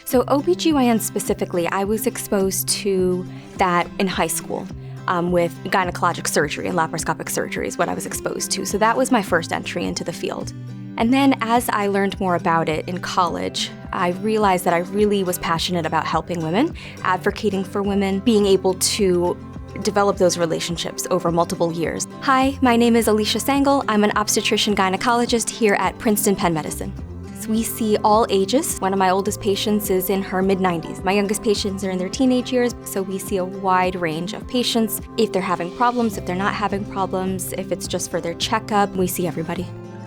So OB-GYN specifically, I was exposed to that in high school. With gynecologic surgery and laparoscopic surgery is what I was exposed to. So that was my first entry into the field. And then as I learned more about it in college, I realized that I really was passionate about helping women, advocating for women, being able to develop those relationships over multiple years. Hi, my name is Alisha Sangal. I'm an obstetrician-gynecologist here at Princeton Penn Medicine. We see all ages. One of my oldest patients is in her mid-90s. My youngest patients are in their teenage years, so we see a wide range of patients. If they're having problems, if they're not having problems, if it's just for their checkup, we see everybody.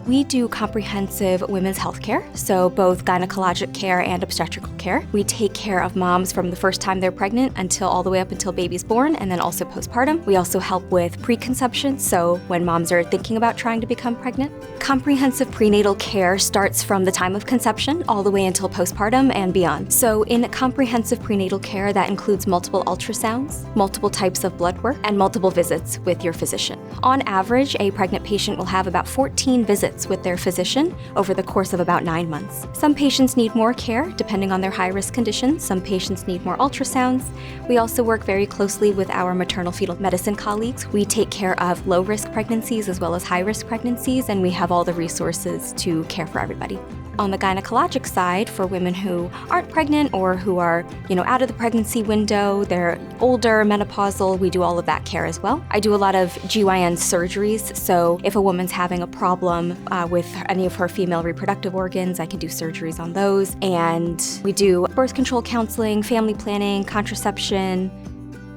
We do comprehensive women's health care, so both gynecologic care and obstetrical care. We take care of moms from the first time they're pregnant until all the way up until baby's born, and then also postpartum. We also help with preconception, so when moms are thinking about trying to become pregnant. Comprehensive prenatal care starts from the time of conception all the way until postpartum and beyond. So in comprehensive prenatal care, that includes multiple ultrasounds, multiple types of blood work, and multiple visits with your physician. On average, a pregnant patient will have about 14 visits with their physician over the course of about 9 months. Some patients need more care depending on their high-risk conditions. Some patients need more ultrasounds. We also work very closely with our maternal fetal medicine colleagues. We take care of low-risk pregnancies as well as high-risk pregnancies, and we have all the resources to care for everybody. On the gynecologic side, for women who aren't pregnant or who are, out of the pregnancy window, they're older, menopausal, we do all of that care as well. I do a lot of GYN surgeries, so if a woman's having a problem with any of her female reproductive organs, I can do surgeries on those. And we do birth control counseling, family planning, contraception.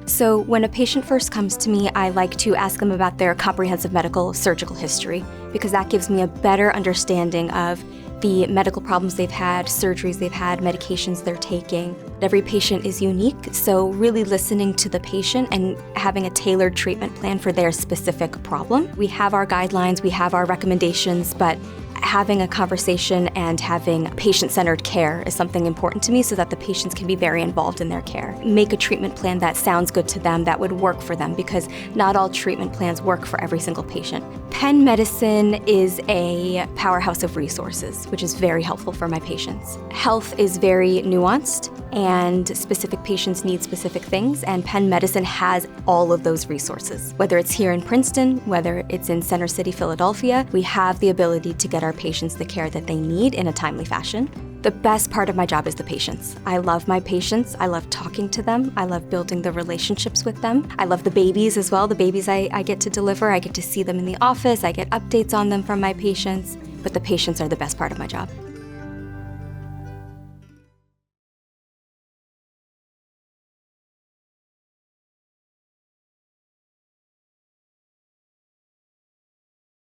So when a patient first comes to me, I like to ask them about their comprehensive medical surgical history, because that gives me a better understanding of the medical problems they've had, surgeries they've had, medications they're taking. Every patient is unique, so really listening to the patient and having a tailored treatment plan for their specific problem. We have our guidelines, we have our recommendations, but having a conversation and having patient-centered care is something important to me so that the patients can be very involved in their care. Make a treatment plan that sounds good to them, that would work for them, because not all treatment plans work for every single patient. Penn Medicine is a powerhouse of resources, which is very helpful for my patients. Health is very nuanced, and specific patients need specific things, and Penn Medicine has all of those resources. Whether it's here in Princeton, whether it's in Center City, Philadelphia, we have the ability to get our patients the care that they need in a timely fashion. The best part of my job is the patients. I love my patients. I love talking to them. I love building the relationships with them. I love the babies as well. The babies I get to deliver. I get to see them in the office. I get updates on them from my patients. But the patients are the best part of my job.